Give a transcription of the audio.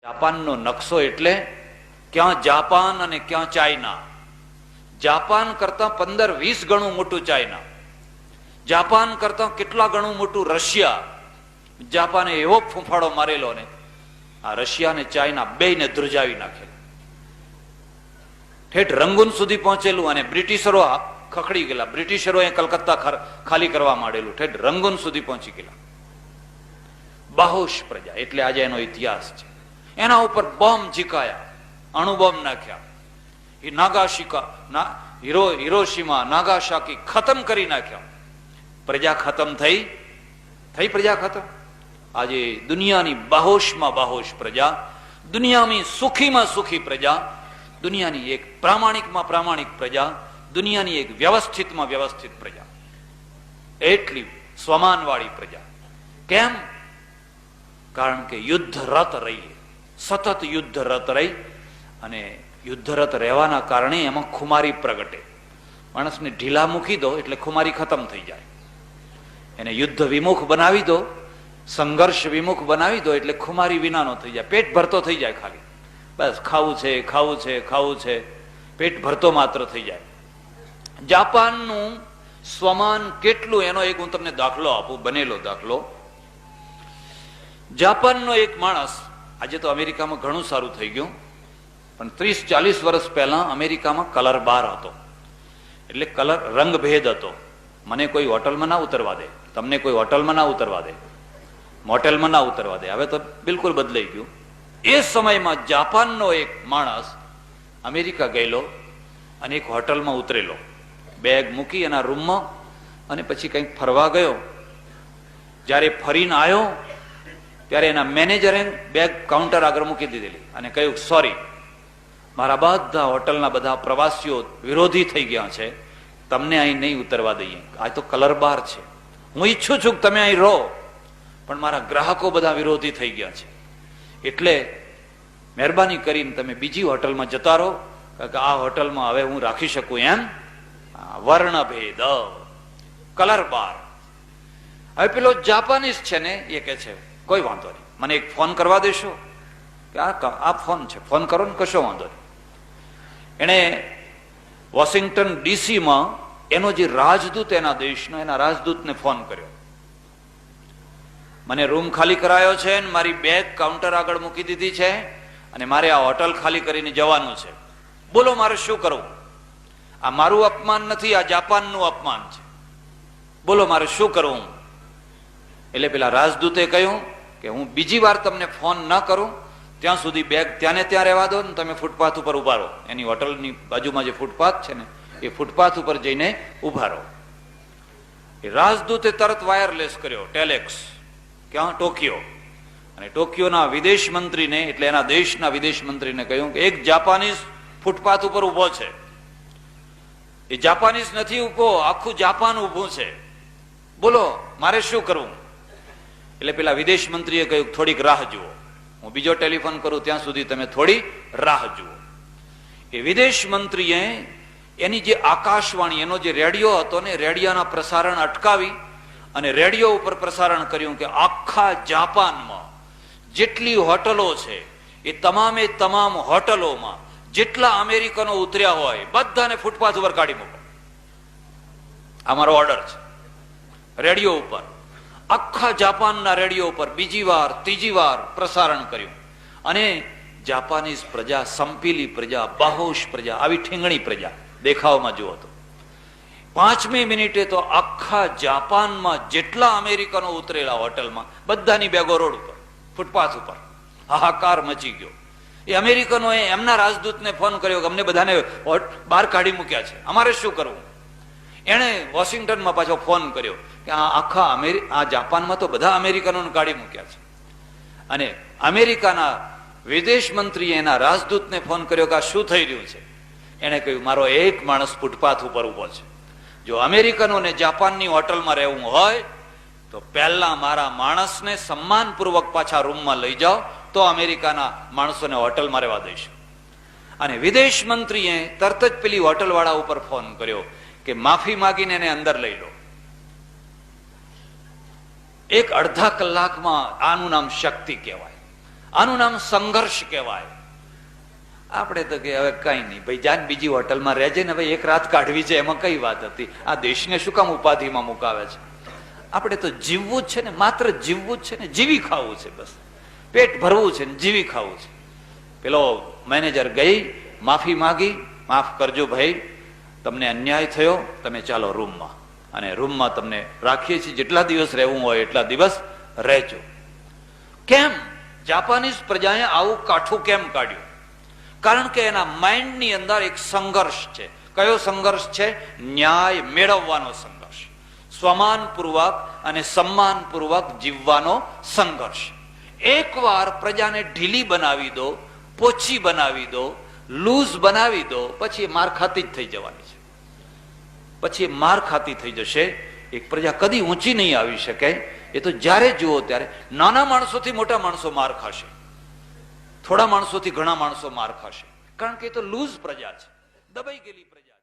જાપાનનો નકશો એટલે ક્યાં જાપાન અને ક્યાં ચાઇના. જાપાન કરતા 15-20 ગણું મોટું ચાઇના, જાપાન કરતા કેટલા ગણું મોટું રશિયા. જાપાને એવો ફૂંફાડો મારેલો ને આ રશિયા ને ચાઇના બેયને ધ્રુજાવી નાખેલા, ઠેઠ રંગૂન સુધી પહોંચેલું. અને બ્રિટિશરો ખખડી ગયેલા, બ્રિટિશરોએ કલકત્તા ખાલી કરવા માંડેલું, ઠેઠ રંગૂન સુધી પહોંચી ગયેલા. બાહોશ પ્રજા એટલે આજે એનો ઇતિહાસ છે. એના ઉપર બોમ્બ ઝીકાયા, અણુબોમ્બ નાખ્યા, હિરોશીમા નાગાસાકી ખતમ કરી નાખ્યા. પ્રજા ખતમ થઈ પ્રજા ખતમ. આજે દુનિયાની બાહોશમાં બાહોશ પ્રજા, દુનિયાની સુખીમાં સુખી પ્રજા, દુનિયાની એક પ્રામાણિકમાં પ્રામાણિક પ્રજા, દુનિયાની એક વ્યવસ્થિતમાં વ્યવસ્થિત પ્રજા, એટલી સ્વમાનવાળી પ્રજા. કેમ? કારણ કે યુદ્ધરત રહી, સતત યુદ્ધરત રહી. અને યુદ્ધરત રહેવાના કારણે એમાં ખુમારી પ્રગટે. માણસને ઢીલા મૂકી દો એટલે ખુમારી ખતમ થઈ જાય. એને યુદ્ધ વિમુખ બનાવી દો, સંઘર્ષ વિમુખ બનાવી દો એટલે ખુમારી વિનાનો થઈ જાય. પેટ ભરતો થઈ જાય, ખાલી બસ ખાવું છે ખાવું છે ખાવું છે, પેટ ભરતો માત્ર થઈ જાય. જાપાનનું સ્વમાન કેટલું એનો એક હું તમને દાખલો આપું, બનેલો દાખલો. જાપાનનો એક માણસ, આજે તો અમેરિકામાં ઘણું સારું થઈ ગયું, પણ 30-40 વર્ષ પહેલા અમેરિકામાં કલર બાર હતો. એટલે કલર રંગભેદ હતો. મને કોઈ હોટલમાં ના ઉતરવા દે, તમને કોઈ હોટલમાં ના ઉતરવા દે, મોટેલમાં ના ઉતરવા દે. હવે તો બિલકુલ બદલાઈ ગયું. એ સમયમાં જાપાનનો એક માણસ અમેરિકા ગયેલો અને એક હોટલમાં ઉતરેલો, બેગ મૂકી એના રૂમમાં, અને પછી કંઈક ફરવા ગયો. જ્યારે ફરીને આવ્યો ત્યારે એના મેનેજરે બેગ કાઉન્ટર આગળ મૂકી દીધેલી અને કહ્યું, સોરી, મારા બધા હોટલના બધા પ્રવાસીઓ વિરોધી થઈ ગયા છે, તમને અહીં નહીં ઉતરવા દઈએ. આ તો કલર બાર છે, હું ઈચ્છું છું કે તમે અહીં રહો, પણ મારા ગ્રાહકો બધા વિરોધી થઈ ગયા છે, એટલે મહેરબાની કરીને તમે બીજી હોટલમાં જતા રહો, કારણ કે આ હોટલમાં હવે હું રાખી શકું એમ વર્ણભેદ, કલર બાર. હવે પેલો જાપાનીઝ છે ને એ કે છે, કોઈ વાંધો નહીં, મને એક ફોન કરવા દેશો? કે આ ફોન છે, ફોન કરો ને, કશો વાંધો નહીં. એણે વોશિંગ્ટન ડીસીમાં એનો જે રાજદૂત એના દેશનો, એના રાજદૂતને ફોન કર્યો, મને રૂમ ખાલી કરાયો છે, મારી બેગ કાઉન્ટર આગળ મૂકી દીધી છે, અને મારે આ હોટલ ખાલી કરીને જવાનું છે, બોલો મારે શું કરવું? આ મારું અપમાન નથી, આ જાપાનનું અપમાન છે, બોલો મારે શું કરવું? એટલે પેલા રાજદૂતે કહ્યું કે હું બીજી વાર તમને ફોન ન કરું ત્યાં સુધી બેગ ત્યાં ને ત્યાં રહેવા દો ને તમે ફૂટપાથ ઉપર ઉભા રહો. એની હોટલની બાજુમાં જે ફૂટપાથ છે ને એ ફૂટપાથ ઉપર જઈને ઉભા રહો. એ રાજદૂતે તરત વાયરલેસ કર્યો, ટેલેક્સ, ક્યાં? ટોક્યો. અને ટોક્યોના વિદેશ મંત્રીને, એટલે એના દેશના વિદેશ મંત્રીને કહ્યું કે એક જાપાનીઝ ફૂટપાથ ઉપર ઉભો છે. એ જાપાનીઝ નથી ઉભો, આખું જાપાન ઉભું છે, બોલો મારે શું કરવું? એટલે પેલા વિદેશ મંત્રીએ કહ્યું, થોડીક રાહ જુઓ, હું બીજો ટેલિફોન કરું ત્યાં સુધી તમે થોડી રાહ જુઓ. એ વિદેશ મંત્રીએ એની જે આકાશવાણી, એનો જે રેડિયો હતો ને, રેડિયોના પ્રસારણ અટકાવી અને રેડિયો ઉપર પ્રસારણ કર્યું કે આખા જાપાનમાં જેટલી હોટલો છે એ તમામે તમામ હોટલોમાં જેટલા અમેરિકનો ઉતર્યા હોય બધાને ફૂટપાથ ઉપર કાઢી મૂકો. આ મારો ઓર્ડર છે. રેડિયો ઉપર, આખા જાપાનના રેડિયો ઉપર બીજી વાર ત્રીજી વાર પ્રસારણ કર્યું. અને જાપાનીઝ પ્રજા, સંપીલી પ્રજા, બાહોશ પ્રજા, આવી ઠીંગણી પ્રજા દેખાવમાં જુઓ તો 5મી મિનિટે તો આખા જાપાનમાં જેટલા અમેરિકનો ઉતરેલા હોટલમાં બધાની બેગો રોડ ઉપર, ફૂટપાથ ઉપર. હાહાકાર મચી ગયો. એ અમેરિકનોએ એમના રાજદૂતને ફોન કર્યો કે અમને બધાને બહાર કાઢી મૂક્યા છે, અમારે શું કરવું? એણે વોશિંગ્ટનમાં પાછો ફોન કર્યો કે આ જાપાનમાં તો બધા અમેરિકનોને કાઢી મૂક્યા છે. અને અમેરિકાના વિદેશ મંત્રીએ એના રાજદૂતને ફોન કર્યો કે આ શું થઈ રહ્યું છે? એણે કહ્યું, મારો એક માણસ ફૂટપાથ ઉપર ઉભો છે, જો અમેરિકનોને જાપાનની હોટલમાં રહેવું હોય તો પહેલા મારા માણસને સન્માનપૂર્વક પાછા રૂમમાં લઈ જાઓ, તો અમેરિકાના માણસોને હોટલમાં રહેવા દઈશું. અને વિદેશ મંત્રીએ તરત જ પેલી હોટલવાળા ઉપર ફોન કર્યો કે માફી માગીને એને અંદર લઈ લો. એક અડધા કલાકમાં, આનું નામ શક્તિ કહેવાય. આનું નામ સંઘર્ષ કહેવાય. આપણે તો કે હવે કઈ નહીં ભાઈ, જાન બીજી હોટલમાં રહેજે ને ભાઈ, એક રાત કાઢવી છે એમાં કઈ વાત હતી, આ દેશને શું કામ ઉપાધિમાં મુકાવે છે. આપણે તો જીવવું જ છે ને, માત્ર જીવવું જ છે ને, જીવી ખાવું છે, બસ પેટ ભરવું છે ને જીવી ખાવું છે. પેલો મેનેજર ગઈ, માફી માંગી, માફ કરજો ભાઈ, તમને અન્યાય થયો, તમે ચાલો રૂમમાં, અને રૂમમાં તમને રાખીએ છીએ, જેટલા દિવસ રહેવું હોય એટલા દિવસ રહેજો. કેમ જાપાનીઝ પ્રજાએ આવું કાઠું કેમ કાઢ્યું? કારણ કે એના માઇન્ડની અંદર એક સંઘર્ષ છે. કયો સંઘર્ષ છે? ન્યાય મેળવવાનો સંઘર્ષ, સ્વમાનપૂર્વક અને સન્માનપૂર્વક જીવવાનો સંઘર્ષ. એકવાર પ્રજાને ઢીલી બનાવી દો, પોચી બનાવી દો, લૂઝ બનાવી દો, પછી માર ખાતી જ થઈ જવાની છે. પછી માર ખાતી થઈ જશે. એક પ્રજા કદી ઊંચી નહીં આવી શકે. એ તો જ્યારે જુઓ ત્યારે નાના માણસોથી મોટા માણસો માર ખાશે, થોડા માણસોથી ઘણા માણસો માર ખાશે, કારણ કે એ તો લૂઝ પ્રજા છે, દબાઈ ગયેલી પ્રજા.